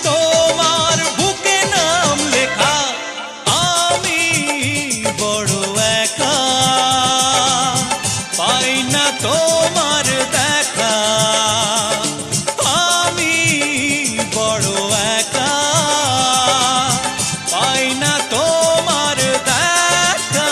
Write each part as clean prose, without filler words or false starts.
তোমার বুকে নাম লেখা, আমি বড় একা, পাই না তোমার দেখা, আমি বড় একা, পাই না তোমার দেখা।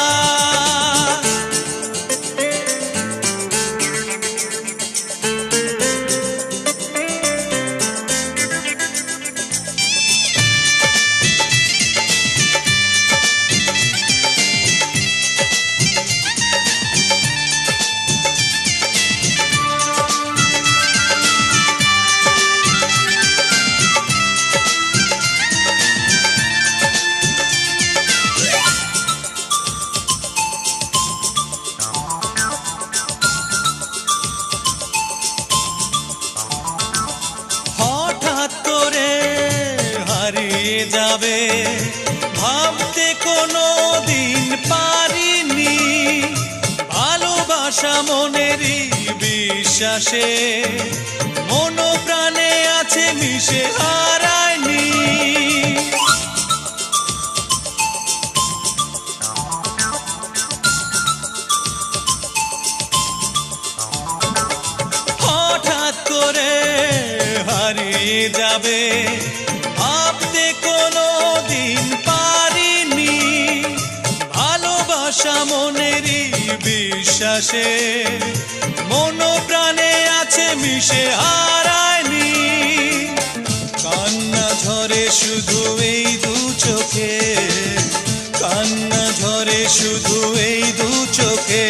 হঠাৎ করে হারিয়ে যাবে ভাবতে কোনো দিন পারিনি, ভালোবাসা মনেরই বিশ্বাসে মন প্রাণে আছে মিশে হারায়নি। হঠাৎ করে হারিয়ে যাবে ভাবতে কোনো দিন পারিনি, ভালোবাসা মনেরই বিশ্বাসে মন প্রাণে আছে মিশে হারায়নি। কান্না ঝরে শুধু এই দু চোখে, কান্না ঝরে শুধু এই দু চোখে,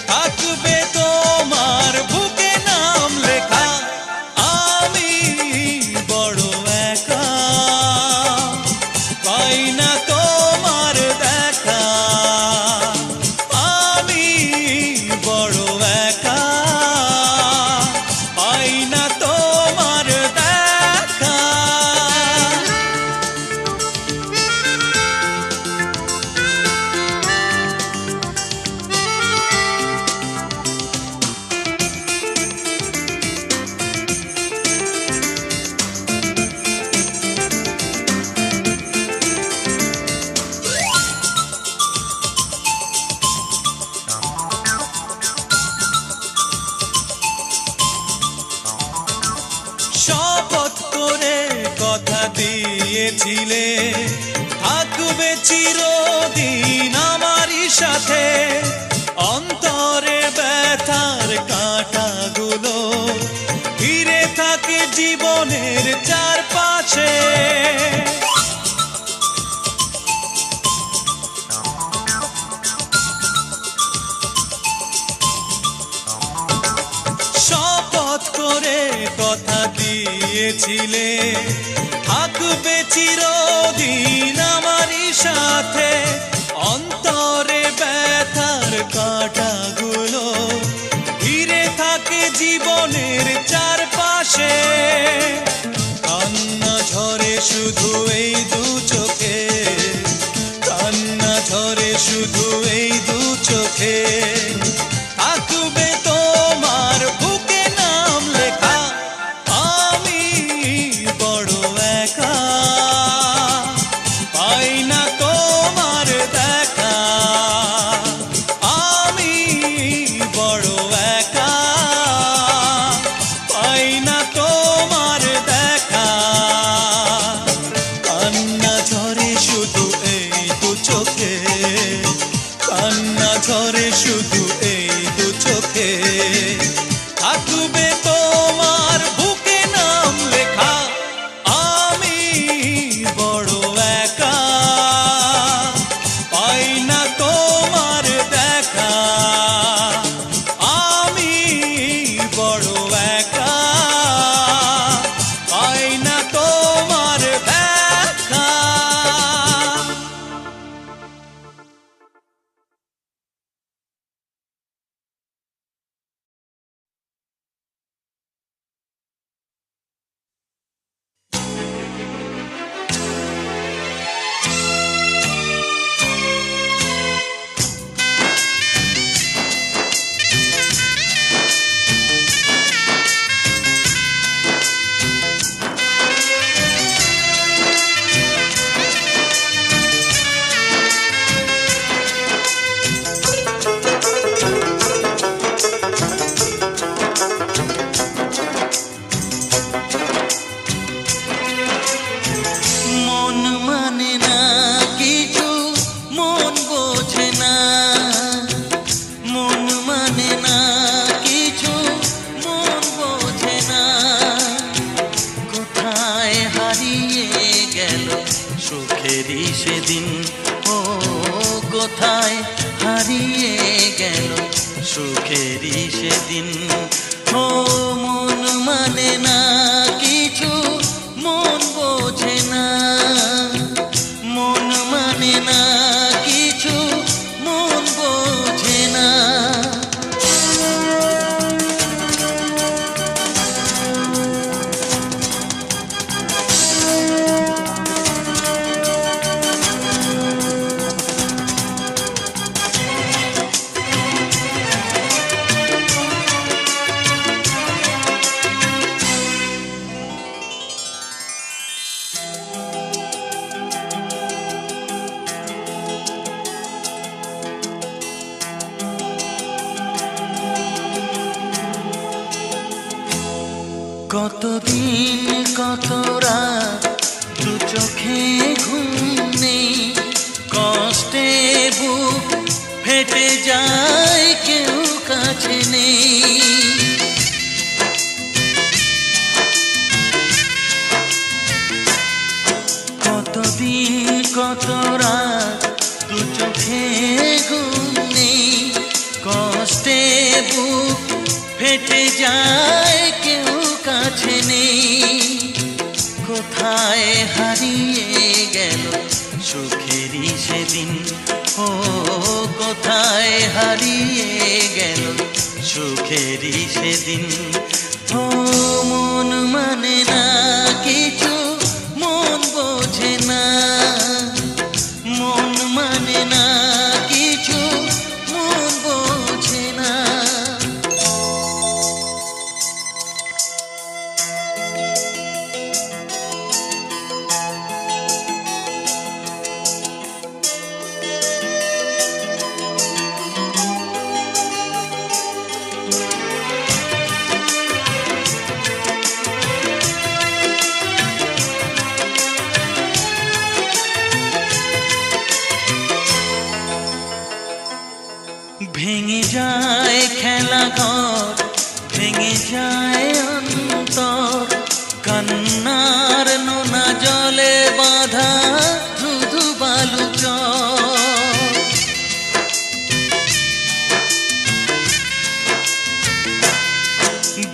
থাকবে তোমার বুকে নাম লেখা, আমি বড় একা, পাই না তোমার দেখা, আমি বড় একা, পাই না তোমার দেখা। শপথ করে কথা দিয়েছিলে থাকবে চিরদিন আমারই সাথে, অন্তরে ব্যথার কাঁটাগুলো ঘিরে থাকে জীবনের চারপাশে। শপথ করে কথা দিয়েছিলে থাকবে চিরদিন আমারই সাথে, অন্তরে ব্যথার কাঁটাগুলো ঘিরে থাকে জীবনের চারপাশে। কান্না ঝরে শুধু এই দু চোখে, কান্না ঝরে শুধু এই দু চোখে, থাকবে তোমার বুকে নাম লেখা, আমি বড় একা, পাই না তোমার দেখা, আমি বড় একা, পাই না তোমার দেখা। হারিয়ে গেল সুখেরই সেদিন। ও কোথায় হারিয়ে গেল সুখেরই সেদিন। ও মন মানে না কিছু, মন বোঝে না, মন মানে না কিছু, মন বোঝে না। কতদিন কত রাত দু চোখে ঘুম নেই, কষ্টে বুক ফেটে যায় কেউ কাছে নেই। কতদিন কত রাত দু চোখে ঘুম নেই, কষ্টে বুক ফেটে যায় কেউ কাছে নেই। কোথায় হারিয়ে গেল সুখেরই সেদিন। ও কোথায় হারিয়ে গেল সুখেরই সেদিন। ও মন মানে না কিছু, মন বোঝে না, মন মানে না কিছু, মন বোঝে না। ভেঙে যায় খেলা ঘর, ভেঙে যায় অন্তর, কান্নার নোনা জলে বাঁধা ধুধু বালু চর।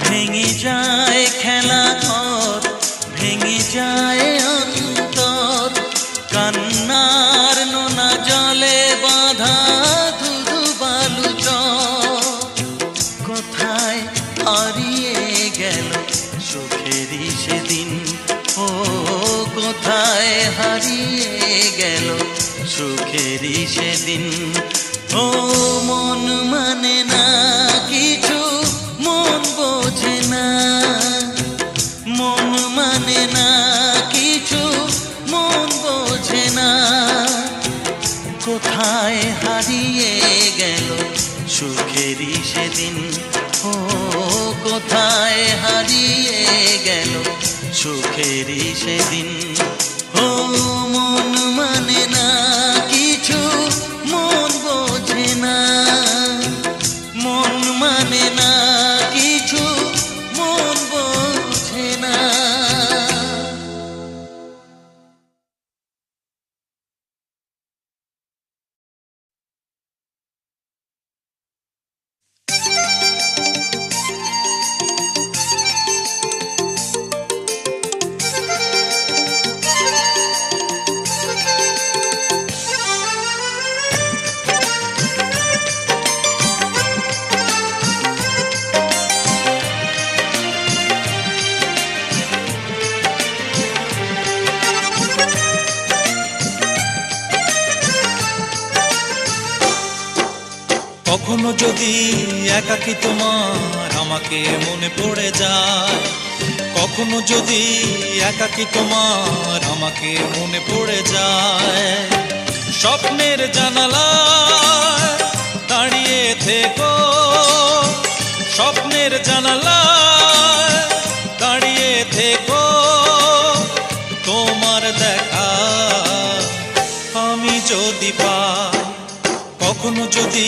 ভেঙে যায় খেলা ঘর, ভেঙে যায় অন্তর, কান্নার নোনা জলে বাঁধা কোথায় হারিয়ে গেল সুখেরই সেদিন। ও কোথায় হারিয়ে গেল সুখেরই সেদিন। ও মন মানে না কিছু, মন বোঝে না, মন মানে না কিছু, মন বোঝে না। কোথায় হারিয়ে গেল সুখেরই সেদিন। ও কোথায় হারিয়ে গেল সুখেরই সেদিন। ও মন মানে না কিছু, মন বোঝে না, মন মানে না কিছু, মন বোঝে না। কখনো যদি একাকী তোমার আমাকে মনে পড়ে যায়, কখনো যদি একাকী তোমার আমাকে মনে পড়ে যায়, স্বপ্নের জানালায় দাঁড়িয়ে থেকো, স্বপ্নের জানালায় দাঁড়িয়ে থেকো, তোমার দেখা আমি যদি পাই। কখনো যদি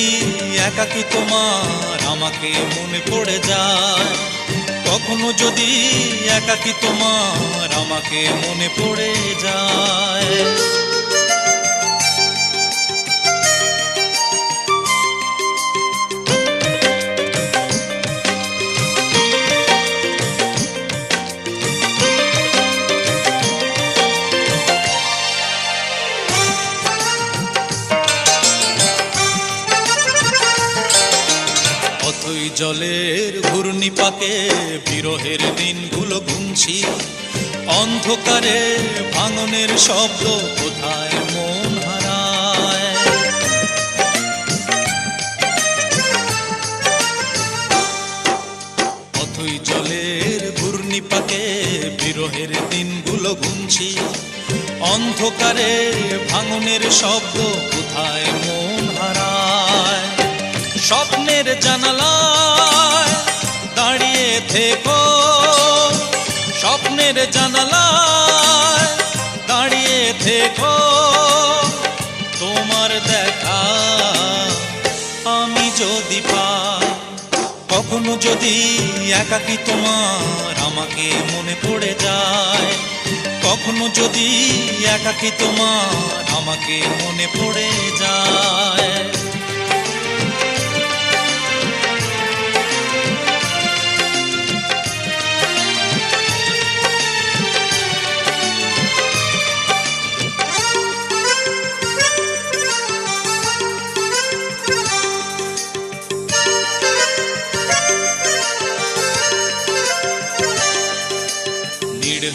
একাকী তোমার আমাকে মনে পড়ে যায়, কখনো যদি একাকী তোমার আমাকে মনে পড়ে যায়। অথই জলের ঘূর্ণিপাকে বিরহের দিনগুলো গুনছি, অন্ধকারে ভাঙনের শব্দ কোথায় মন হারায়। অথই জলের ঘূর্ণিপাকে বিরহের দিনগুলো গুনছি, অন্ধকারে ভাঙনের শব্দ কোথায় মন হারায়। স্বপ্নের জানালায় দাঁড়িয়ে থেকো, স্বপ্নের জানালায় দাঁড়িয়ে থেকো, তোমার দেখা আমি যদি পাই। কখনো যদি একাকী তোমার আমাকে মনে পড়ে যায়, কখনো যদি একাকী তোমার আমাকে মনে পড়ে যায়।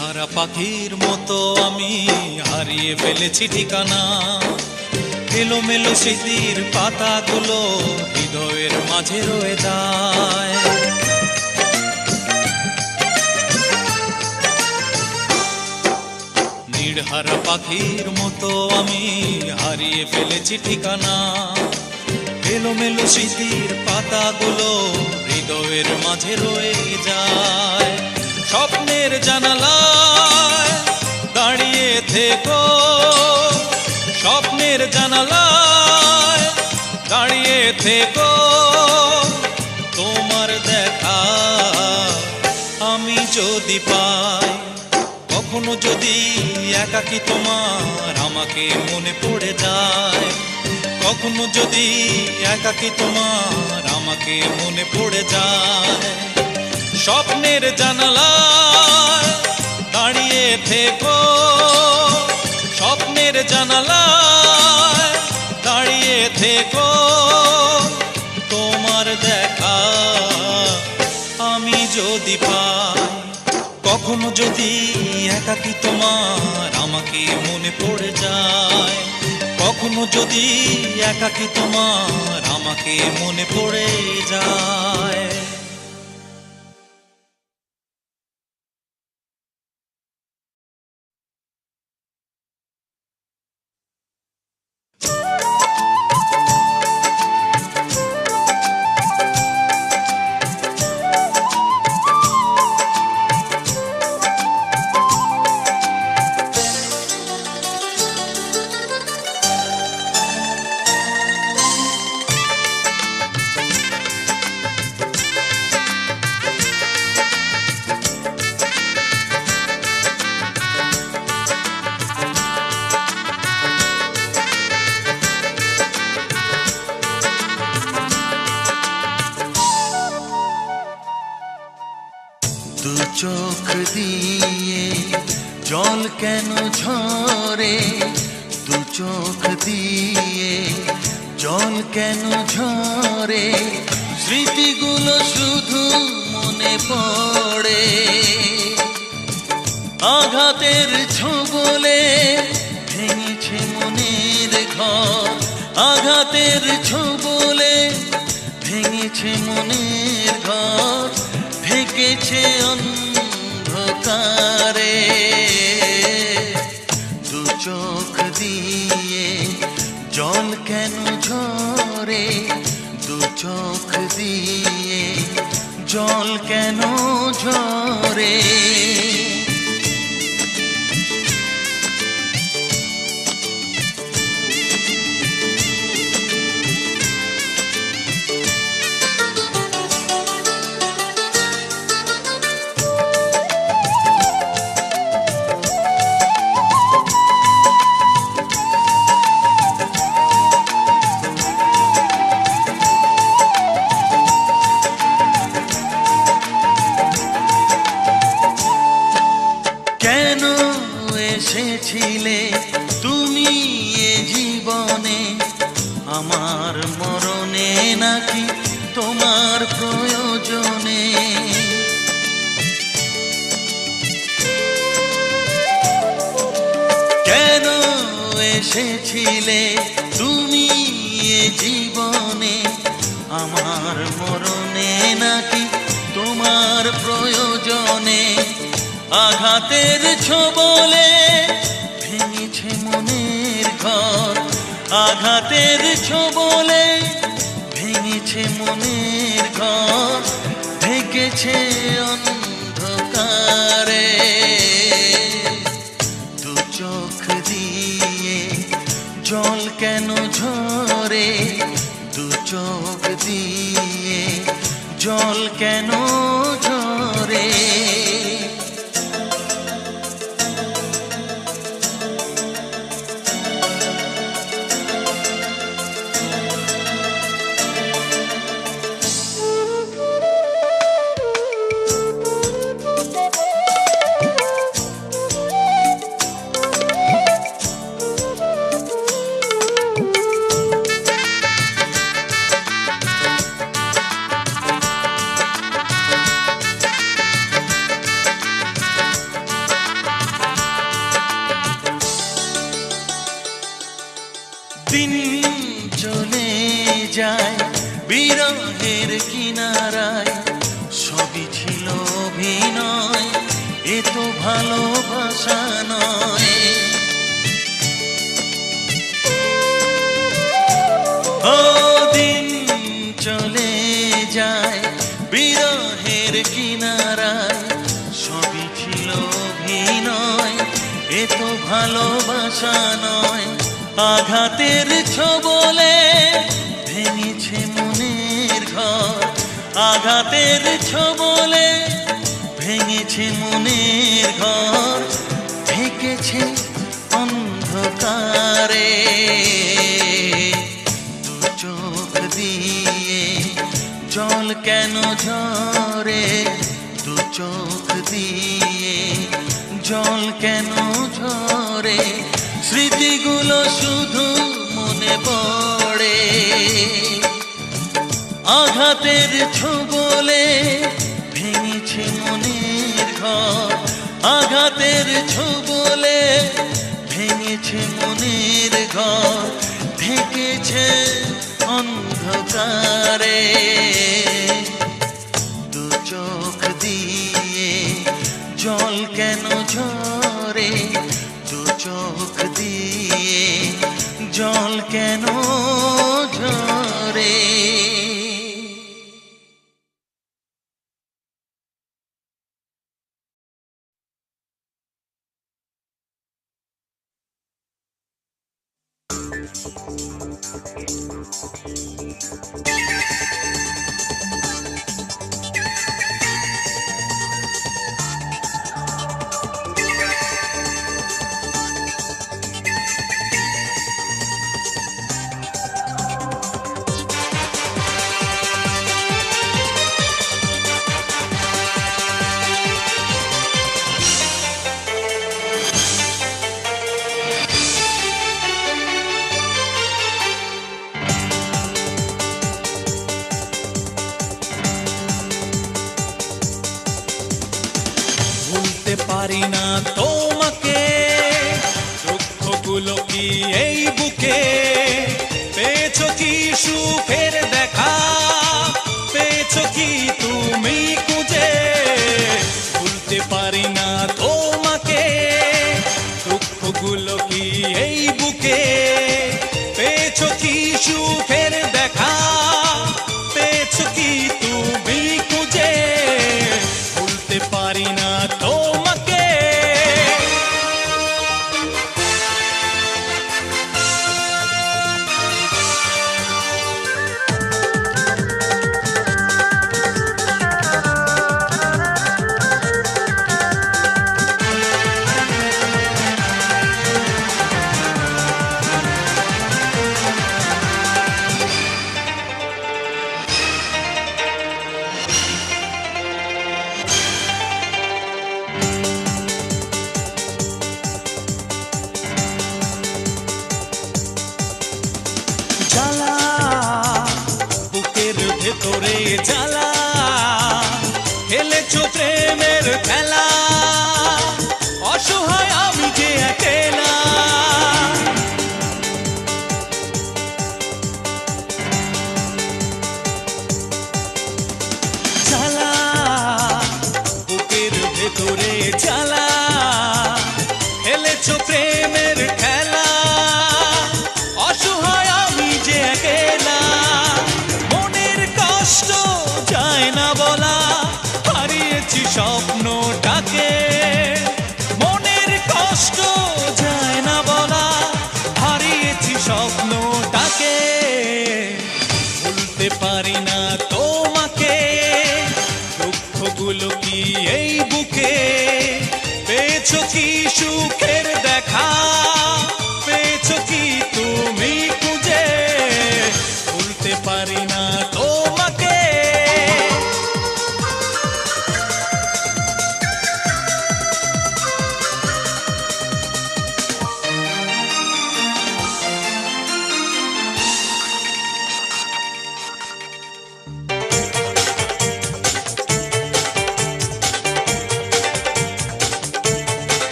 হারা পাখির মতো আমি হারিয়ে ফেলেছি ঠিকানা, এলোমেলো স্মৃতির পাতাগুলো হৃদয়ের মাঝে রয়ে যায়। নির্হারা পাখির মতো আমি হারিয়ে ফেলেছি ঠিকানা, এলোমেলো স্মৃতির পাতাগুলো হৃদয়ের মাঝে রয়ে যায়। স্বপ্নের জানালায় দাঁড়িয়ে থেকো, স্বপ্নের জানালায় দাঁড়িয়ে থেকো, তোমার দেখা আমি যদি পাই। কখনো যদি একাকী তোমার আমাকে মনে পড়ে যায়, কখনো যদি একাকী তোমার আমাকে মনে পড়ে যায়। স্বপ্নের জানালায় দাঁড়িয়ে থেকো, স্বপ্নের জানালায় দাঁড়িয়ে থেকো, তোমার দেখা আমি যদি পাই। কখনো যদি একাকী তোমার আমাকে মনে পড়ে যায়, কখনো যদি একাকী তোমার আমাকে মনে পড়ে যায়। দু চোখ দিয়ে জল কেন ঝরে, দু চোখ দিয়ে জল কেন ঝরে, স্মৃতিগুলো শুধু মনে পড়ে। আঘাতের ছোবলে ভেঙেছে মনের ঘর, আঘাতের ছোবলে ভেঙেছে মনের ঘর, ঢেকেছে অন্ধকারে। দু চোখ দিয়ে জল কেন ঝরে, দু চোখ দিয়ে জল কেন ঝরে। এসেছিলে তুমি এ জীবনে, আমার মরণে নাকি তোমার প্রয়োজনে। কেন এসেছিলে তুমি এ জীবনে, আমার মরণে নাকি তোমার প্রয়োজনে। আঘাতের ছোবলে ভেঙেছে মনের ঘর, আঘাতের ছোবলে ভেঙেছে মনের ঘর, ঢেকেছে অন্ধকারে। দু চোখ দিয়ে জল কেন ঝরে, দু চোখ দিয়ে জল কেন ঝরে। দিন চলে যায় বিরহের কিনারায়, সবই ছিল অভিনয়, এ তো ভালোবাসা নয়। ও দিন চলে যায় বিরহের কিনারায়, সবই ছিল অভিনয়, এ তো ভালোবাসা নয়। আঘাতের ছোবলে ভেঙেছে মনের ঘর, আঘাতের ছোবলে ভেঙেছে মনের ঘর, ঢেকেছে অন্ধকারে। দু চোখ দিয়ে জল কেন ঝরে, দু চোখ দিয়ে জল কেন ঝরে। স্মৃতিগুলো শুধু মনে পড়ে, আঘাতের ছোবলে ভেঙেছে মনের ঘর, আঘাতের ছোবলে ভেঙেছে মনের ঘর, ঢেকেছে অন্ধকারে। দু চোখ দিয়ে জল কেন ঝরে, দু চোখ দিয়ে জল কেন ঝরে। পারি না তোমাকে, দুঃখগুলো কি এই বুকে, পেয়েছো কি সুখের দেখা, পেয়েছো কি তুমি খুঁজে। ভুলতে পারি না তোমাকে, দুঃখগুলো কি এই বুকে, পেয়েছো কি সুখের দেখা, পেয়েছো কি তুমি খুঁজে। ভুলতে পারি না তোমাকে। জ্বালা খেলেছো প্রেমের খেলা অসহায় আমি যে একেলা জ্বালা বুকের ভেতরে জ্বালা খেলেছো প্রেমের খেলা অসহায় আমি যে একেলা মনের কষ্ট যায় না বলা হারিয়েছি স্বপ্নটাকে মনের কষ্ট যায় না বলা হারিয়েছি স্বপ্নটাকে ভুলতে পারি না তোমাকে দুঃখগুলো কি এই বুকে পেয়েছো কি সুখের দেখা পেয়েছো কি তুমি খুঁজে ভুলতে পারি না তোমাকে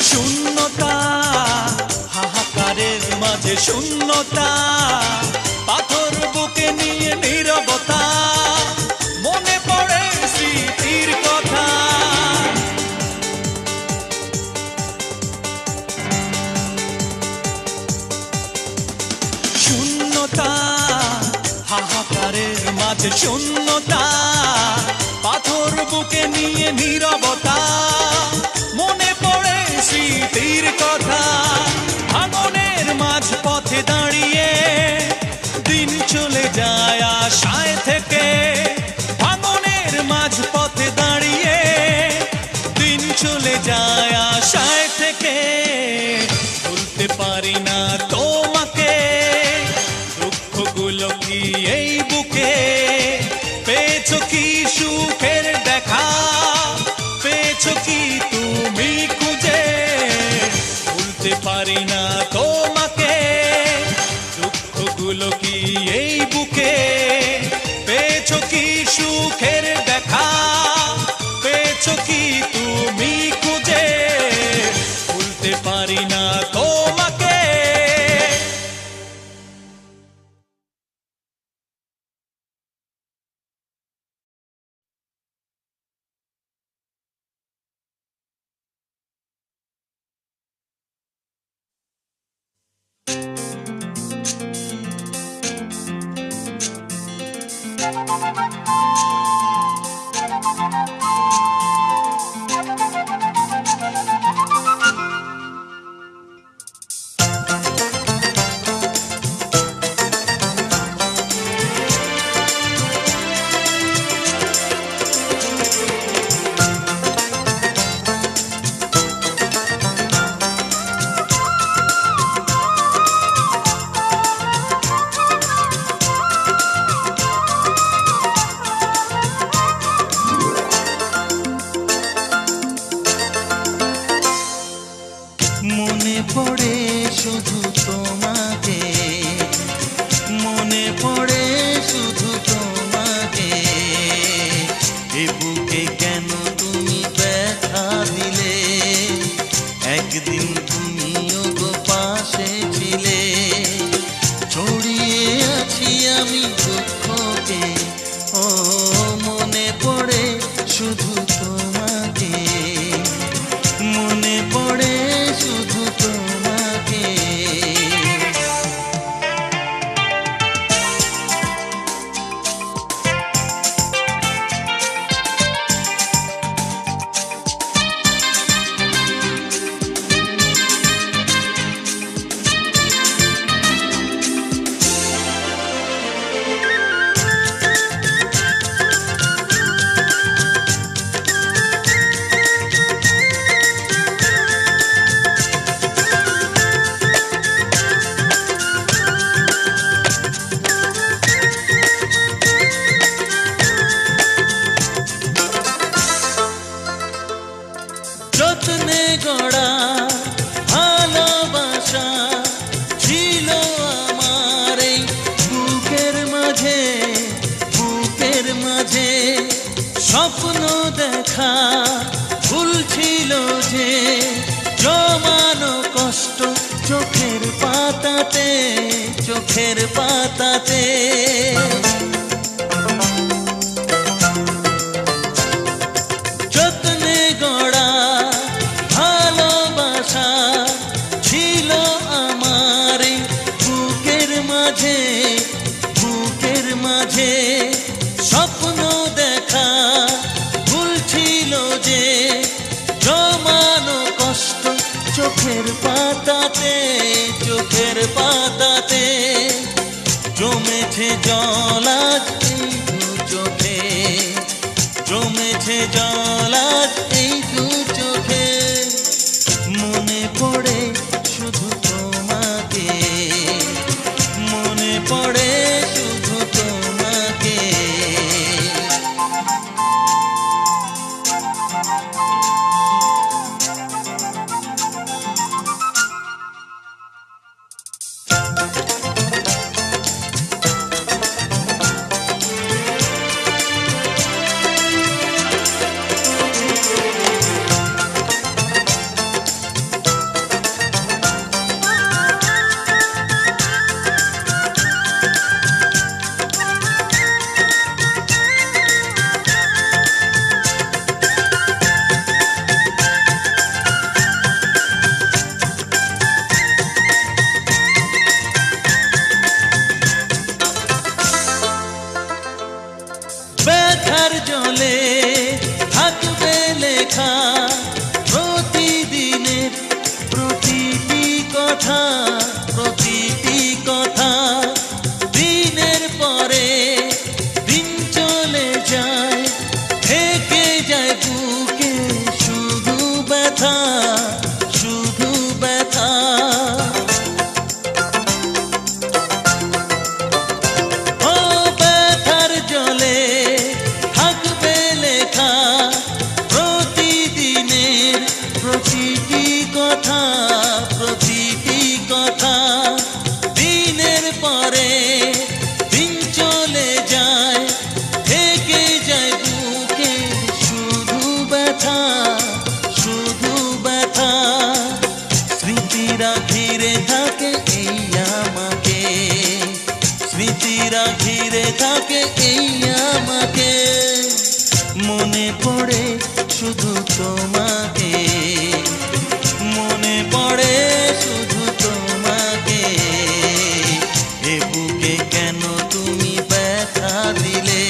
শূন্যতা হাহাকারের মাঝে শূন্যতা পাথর বুকে নিয়ে নীরবতা মনে পড়ে স্মৃতির কথা শূন্যতা হাহাকারের মাঝে শূন্যতা পাথর বুকে নিয়ে নীরবতা মনে পড়ে স্মৃতির কথা ভাঙনের মাঝ পথে দাঁড়িয়ে দিন চলে যায় আশায় থেকে ভাঙনের মাঝ পথে দাঁড়িয়ে দিন চলে যায় আশায় থেকে ভুলতে পারি না তোমাকে দুঃখগুলো কি এই বুকে পেয়েছো কি সুখের দেখা পেয়েছো কি তুমি খুঁজে ভুলতে পারি না তোমাকে দুঃখগুলো কি এই বুকে পেয়েছো কি সুখের দেখা পেয়েছো কি তুমি খুঁজে ভুলতে পারি না তোমাকে চোখের পাতাতে। যত্নে গড়া ভালোবাসা ছিল আমার এই বুকের মাঝে, বুকের মাঝে স্বপ্ন দেখা ভুল ছিল যে, জমানো কষ্ট চোখের পাতাতে, চোখের পাতাতে জমেছে জল আজ এই দু চোখে, জমেছে জল আজ এই দু চোখে। মনে পড়ে শুধু তোমাকে, মনে পড়ে শুধু তোমাকে। ব্যথার জলে থাকবে লেখা প্রতিদিনের প্রতিটি কথা, প্রতিটি কথা। দিনের পরে দিন চলে যায়, থেকে যায় বুকে শুধু ব্যথা, শুধু ব্যথা। ও ব্যথার জলে থাকবে লেখা প্রতিদিনের প্রতিটি কথা, প্রতিটি কথা। দিনের পরে দিন চলে যায়, থেকে যায় বুকে শুধু ব্যথা, শুধু ব্যথা। স্মৃতিরা ঘিরে থাকে এই আমাকে, স্মৃতিরা ঘিরে থাকে এই আমাকে। মনে পড়ে শুধু তোমাকে, মনে পড়ে শুধু তোমাকে। এ বুকে কেন তুমি ব্যথা দিলে,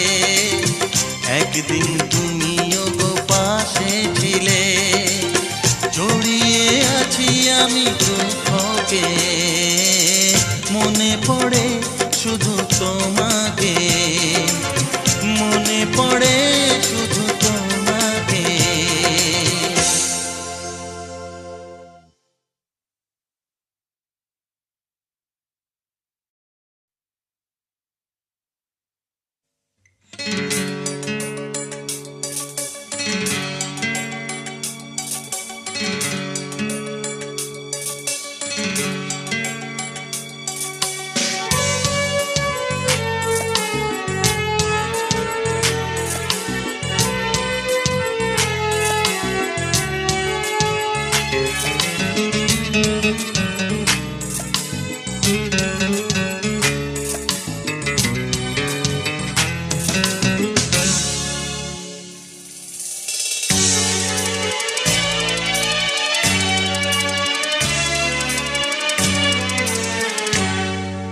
একদিন তুমিও গো পাশে ছিলে। জড়িয়ে আছি আমি দুঃখকে, মনে পড়ে শুধু তোমাকে, মনে পড়ে শুধু তোমাকে।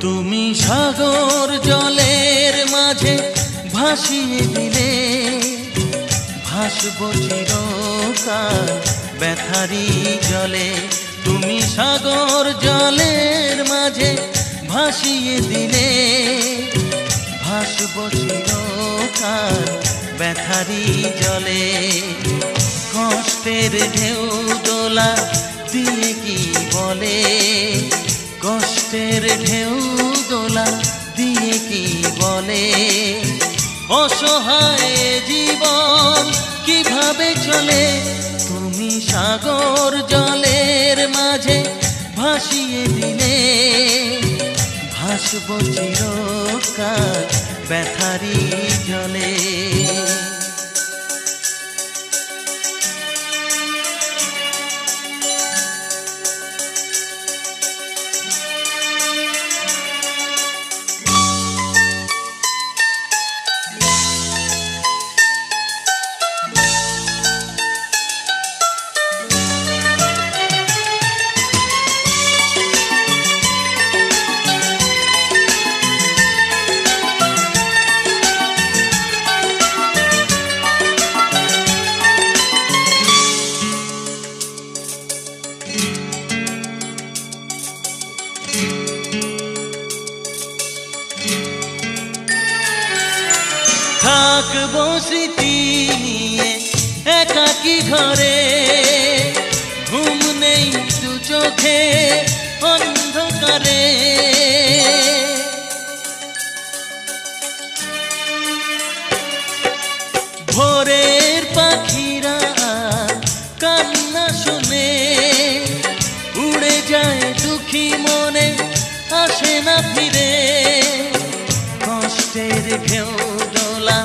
তুমি সাগর জলের মাঝে ভাসিয়ে দিলে, ভাসবো চিরকাল ব্যথারি জলে। তুমি সাগর জলের মাঝে ভাসিয়ে দিলে, ভাসবো চিরকাল ব্যথারি জলে। কষ্টের ঢেউ দোলা দিয়ে কি বলে, কষ্টের ঢেউ দোলা দিয়ে কি বলে। অসহায় জীবন কিভাবে চলে, তুমি সাগর জলের মাঝে ভাসিয়ে দিলে। ভাসবো চিরকাল ব্যথারি জলে। থাকবো স্মৃতি নিয়ে একাকী ঘরে, ঘুম নেই দু চোখে অন্ধকারে। ভোরের পাখিরা কান্না শুনে উড়ে যায় দুঃখী মনে, আসে না ফিরে। কষ্টের ঢেউ দোলা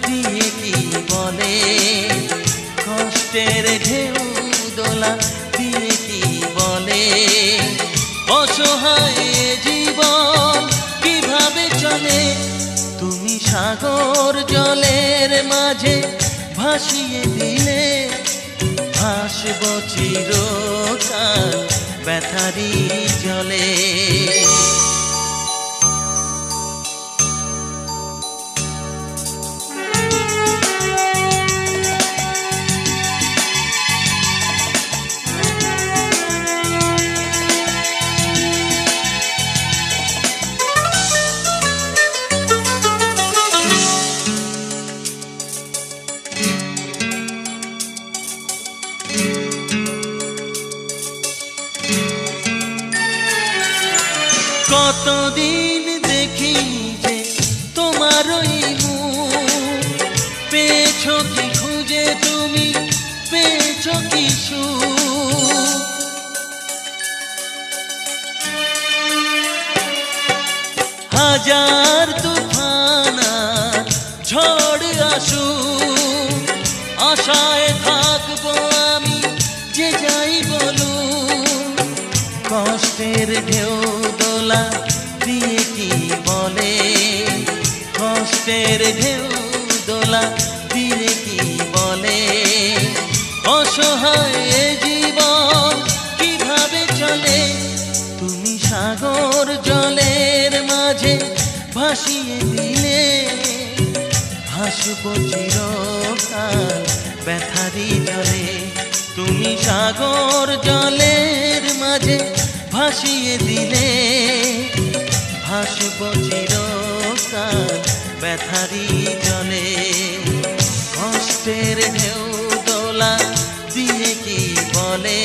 দিয়ে কি বলে, কষ্টের ঢেউ দোলা দিয়ে কি বলে, অসহায় জীবন কিভাবে চলে। তুমি সাগর জলের মাঝে ভাসিয়ে দিলে, ভাসব চিরকাল ব্যথারি জলে। কতদিন দেখিনি যে তোমার ওই মুখ, পেয়েছো কি খুঁজে তুমি, পেয়েছো কি সুখ। হাজার তুফান আর ঝড় আসুক, আশায় থাকবো আমি যে যাই বলুক। কষ্টের ঢেউ দোলা দিয়ে কি বলে, কষ্টের ঢেউ দোলা দিয়ে কি বলে, অসহায় জীবন কিভাবে চলে। তুমি সাগর জলের মাঝে ভাসিয়ে দিলে, ভাসব চিরকাল ব্যথারি জলে। তুমি সাগর জলের মাঝে ভাসিয়ে দিলে, ভাসব চিরকাল ব্যথারি জলে। কষ্টের ঢেউ দোলা দিয়ে কি বলে,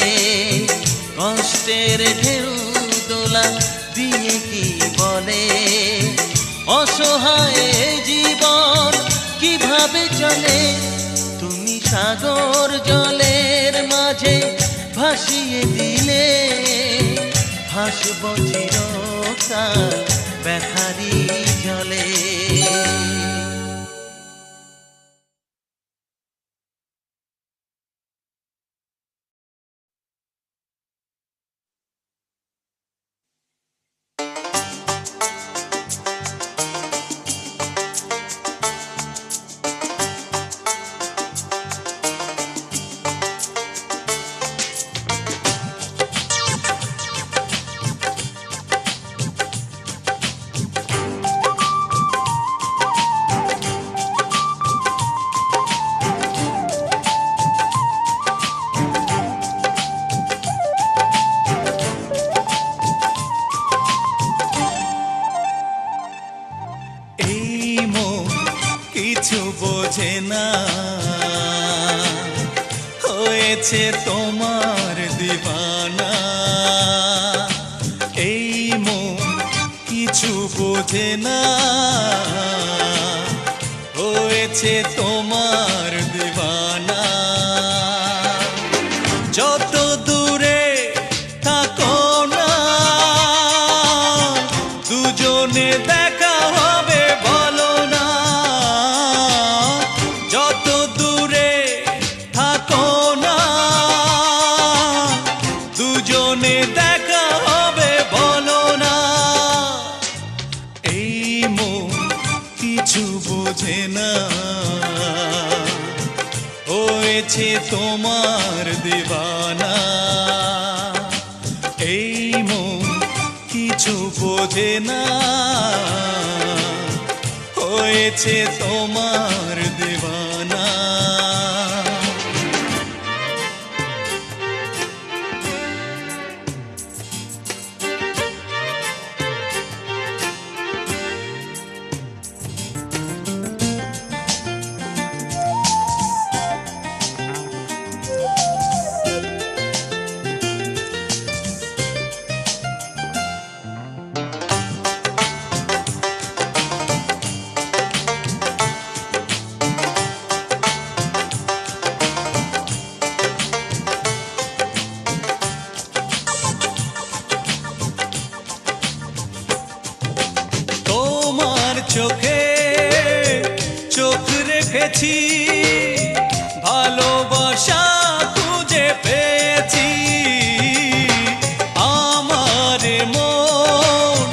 কষ্টের ঢেউ দোলা দিয়ে কি বলে, অসহায় জীবন কিভাবে চলে। তুমি সাগর জলের মাঝে ভাসিয়ে দিলে, ভাসব চিরকাল ব্যথারি জলে। কিছু বোঝে না, হয়েছে তোমার দিবানা। এই মন কিছু বোঝে না, হয়েছে তোমার দিবানা। যত দূরে থাকো না, দুজনে দেখা হবে বলো না। যত দূরে থাকো না, দুজনে দেখা হবে বলো না। এই মন কিছু বোঝে না, হয়েছে তোমার দিবানা। এই মন কিছু বোঝে না, হয়েছে তোমার দিবানা। চোখে চোখ রেখেছি, ভালোবাসা খুঁজে পেয়েছি। আমার মন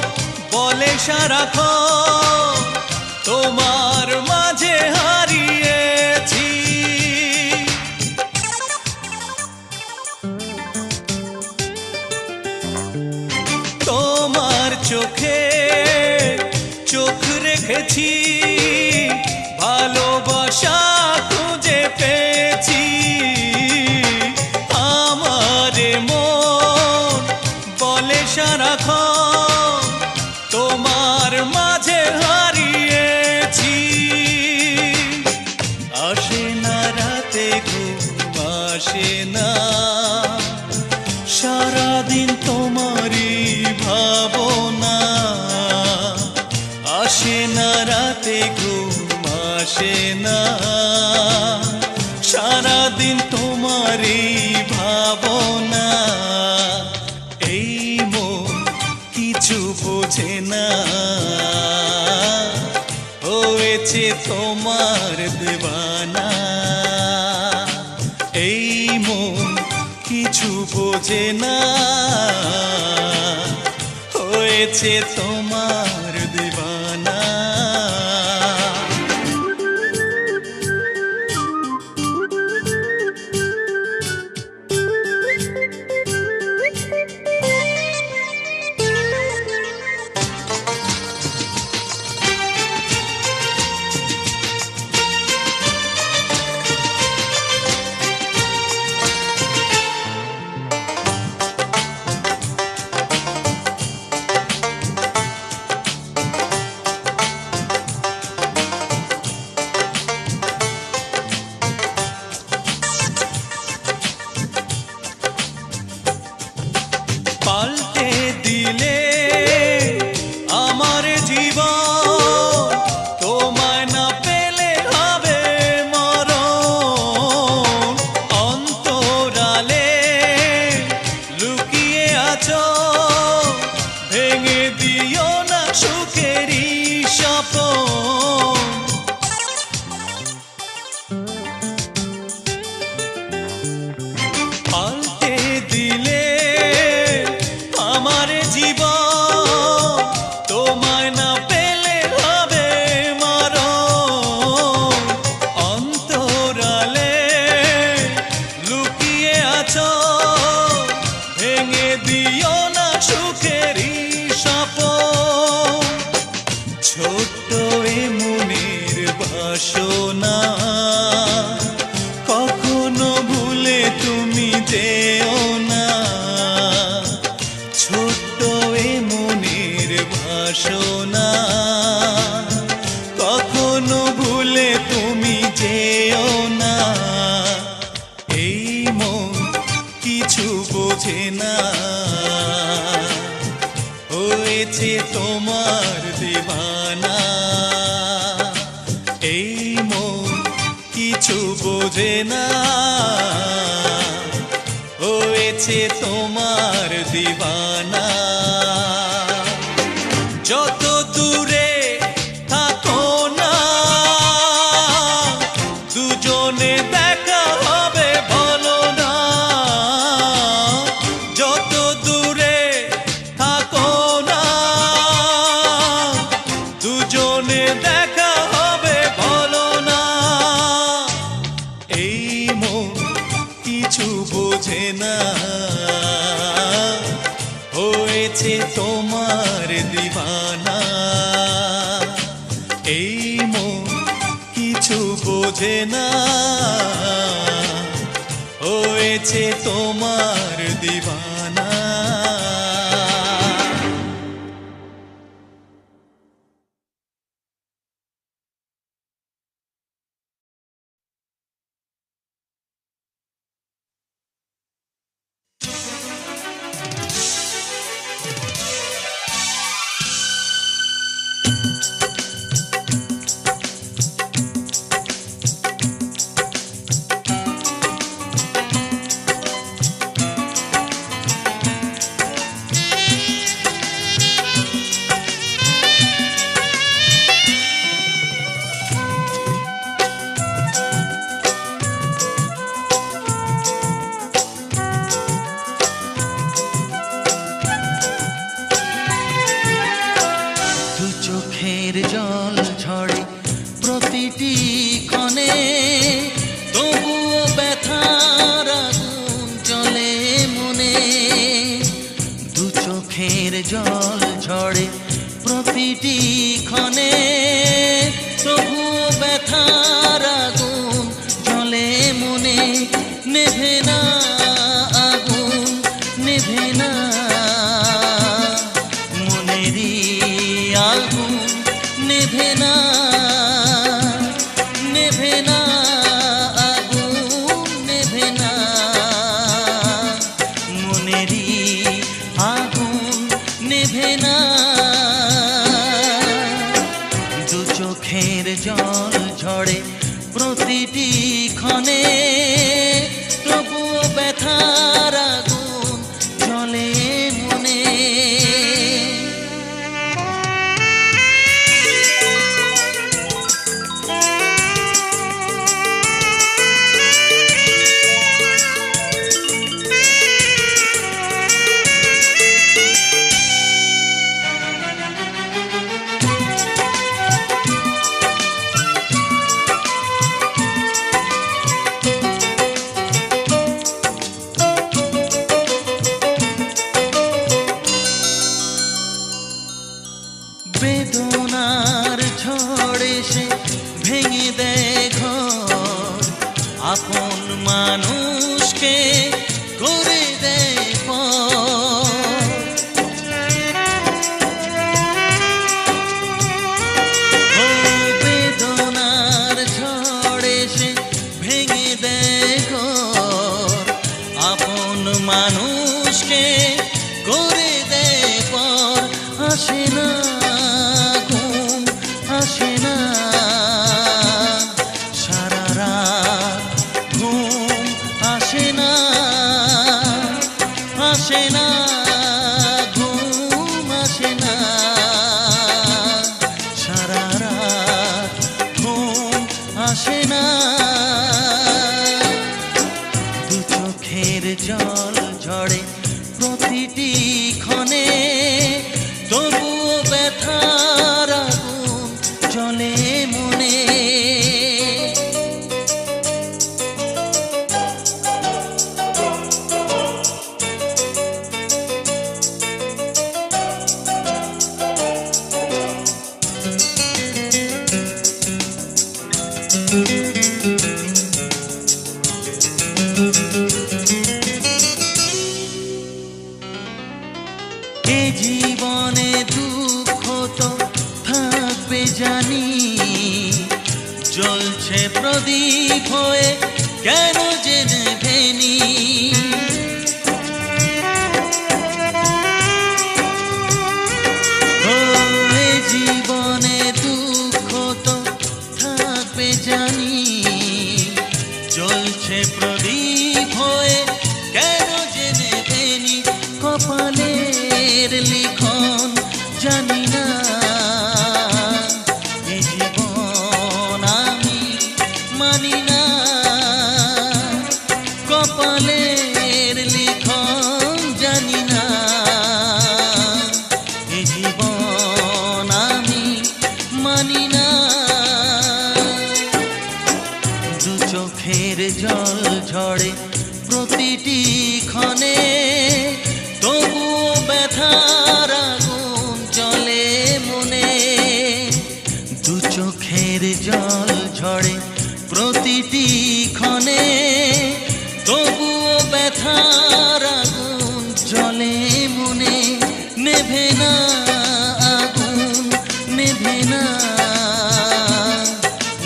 বলে সারাক্ষণ তোমার মাঝে হারিয়েছি। তোমার চোখে চোখ রেখেছি, ভালোবাসা খুঁজে পেয়েছি। আমার মন বলে সারাক্ষণ তোমার মাঝে হারিয়েছি। আসে না রাতে ঘুম আসে না, সারাদিন তোমারই ভাবনা। আসে না রাতে ঘুম আসে না, সারাদিন তোমারই ভাবনা। এই মন কিছু বোঝে না, হয়েছে তোমার দেওয়ানা। এই মন কিছু বোঝে না, হয়েছে তোমার দিওয়ানা। পাল্টে দিলে আমার জীবন, তোমায় না পেলে হবে মরণ। অন্তরালে লুকিয়ে আছো, ভেঙে দিও না সুখেরই স্বপ্ন। পাল্টে দিলে আমার জীবন, তোমায় না পেলে হবে মরণ। অন্তরালে লুকিয়ে আছো, ভেঙে দিও না সুখেরই স্বপ্ন। ছোট্ট এ মনের বাসনা কখনো ভুলে তুমি যেও না। ছোট্ট এ মনের বাসনা কখনো ভুলে তুমি যেও না। এই মন কিছু বোঝে না, হয়েছে তোমার দিওয়ানা। এই মন কিছু বোঝে না, হয়েছে তোমার দিওয়ানা। যত দূরে থাকো না, দুজনে দেখা হবে বলো না। যত দূরে থাকো না, দুজনে দেখা হবে বলো না। এই মন কিছু বোঝে না, হয়েছে তোমার দিওয়ানা। এই মন কিছু বোঝে না, হয়েছে তোমার দিওয়ানা। জল ঝরে প্রতিটি ক্ষণে, তবুও ব্যথার আগুন জ্বলে মনে। দু চোখের জল ঝরে প্রতিটি ক্ষণে, তবুও ব্যথার আগুন জ্বলে মনে। নেভে না আগুন, নেভে না মনেরই আগুন, নেভে না, নেভে না আগুন, নেভে না মনেরই আগুন, নেভে না। দু চোখের জল ঝরে প্রতিটি ক্ষণে, তবুও ব্যথার আগুন জ্বলে মনে। বেদনার ঝড়ে সে ভেঙে দেয় ঘর, আপন মানুষকে করে দেয় পর। ও বেদনার ঝড়ে সে ভেঙে দেয় ঘর, আপন মানুষকে করে দেয় পর। আসে না ঘুম, আসে না সারা রাত, ঘুম আসে না, আসে না ঘুম, আসে না সারা রাত, ঘুম আসে না। দু চোখের জল ঝরে প্রতিটি ক্ষণে, তবুও ব্যথার আগুন জ্বলে মনে। এ জীবনে দুঃখ তো থাকবে জানি, জ্বলছে প্রদীপ হয়ে কেন যে নেভেনি। ও এ জীবনে দুঃখ তো থাকবে জানি, জ্বলছে প্রদীপ হয়ে কেন যে নেভেনি। কপালের লিখন জানি না, এ জীবন আমি মানি না। কপালের লিখন জানি না, এ জীবন আমি মানি না। দু চোখের জল ঝরে প্রতিটি ক্ষণে, তবুও ব্যথার আগুন জ্বলে মনে। দু চোখের জল ঝরে প্রতিটি ক্ষণে, তবুও ব্যথার আগুন জ্বলে মনে। নেভে না আগুন, নেভে না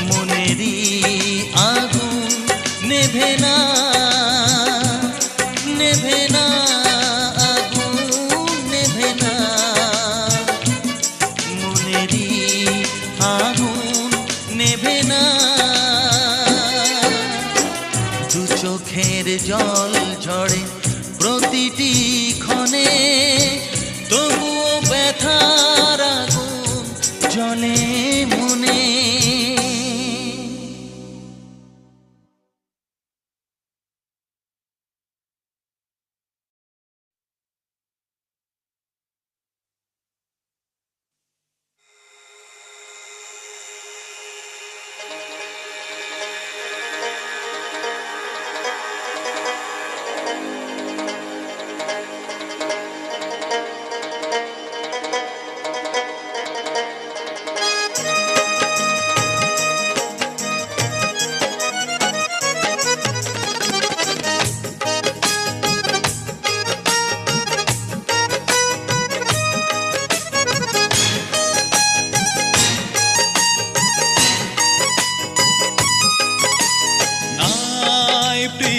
মনেরই আগুন, নেভে না, নেভে না আগুন, নেভে না মনেরই আগুন, নেভে না। দু চোখের জল ঝরে প্রতিটি ক্ষণে, তবুও ব্যথার আগুন জ্বলে মনে।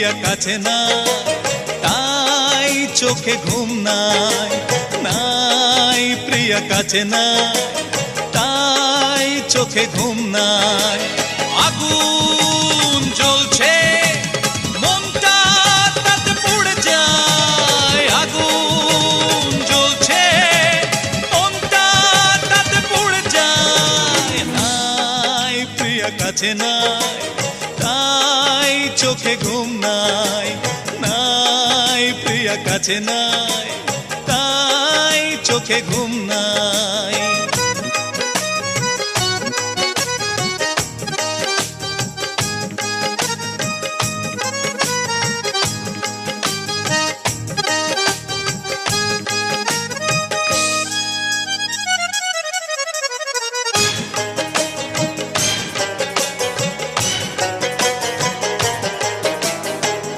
প্রিয়া কাছে নাই, তাই চোখে ঘুম নাই, নাই প্রিয়া কাছে নাই, তাই চোখে ঘুম নাই। আগুন জ্বলছে মনটা তাতে পুড়ে যায়, আগুন জ্বলছে মনটা তাতে পুড়ে যায়, নাই প্রিয়া কাছে নাই, তাই চোখে ঘুম নাই, নাই প্রিয়া কাছে নাই, তাই চোখে ঘুম নাই।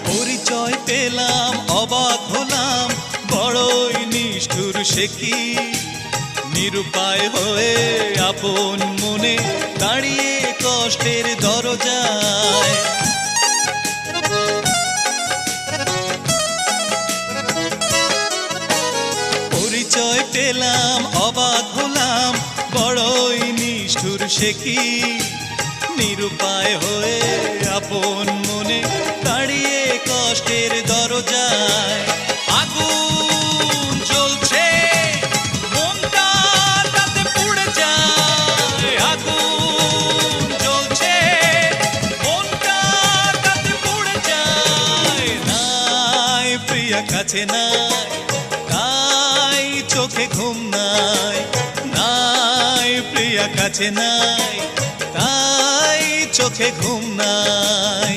পরিচয় পেলাম অবাক হলাম, বড়ই নিষ্ঠুর সে কি, নিরুপায় হয়ে আপন মনে দাঁড়িয়ে কষ্টের দরজায়। পরিচয় পেলাম অবাক হলাম, বড়ই নিষ্ঠুর সে কি, নিরুপায় হয়ে আপন মনে দাঁড়িয়ে কষ্টের দরজায়। আগুন জ্বলছে মনটা তাতে পুড়ে যায়, আগুন জ্বলছে মনটা তাতে পুড়ে যায়, নাই প্রিয়া কাছে নাই, তাই চোখে ঘুম নাই, নাই প্রিয়া কাছে নাই, তাই চোখে ঘুম নাই।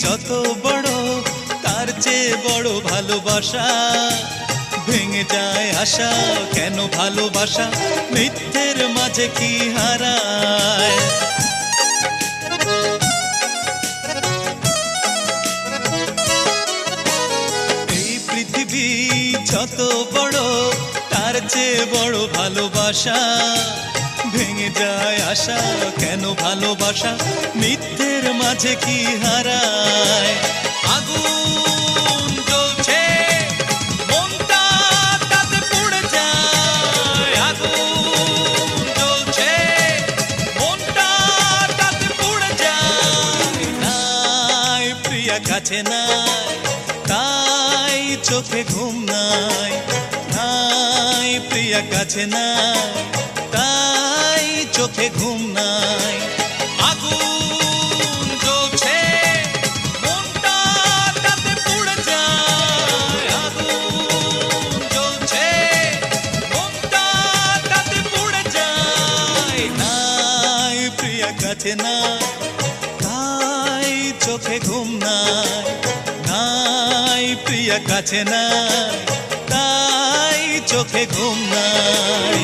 যত বড় তার চেয়ে বড় ভালোবাসা, ভেঙে যায় আশা কেন ভালোবাসা মিথ্যের মাঝে কি হারায়। এই পৃথিবী যত বড় তার চেয়ে বড় ভালোবাসা, ভেঙে যায় আশা কেন ভালোবাসা মিথ্যের মাঝে কি হারায়। আগুন জ্বলছে মনটা তাতে পুড়ে যায়, আগুন জ্বলছে মনটা তাতে পুড়ে যায়, নাই প্রিয়া কাছে নাই, তাই চোখে ঘুম নাই, নাই প্রিয়া কাছে নাই, তাই চোখে ঘুম নাই। আগুন জ্বলছে মনটা তাতে পুড়ে যায়, আগুন জ্বলছে মনটা তাতে পুড়ে যায়, নাই প্রিয়া কাছে নাই, তাই চোখে ঘুম নাই, নাই প্রিয়া কাছে নাই, তাই চোখে ঘুম নাই।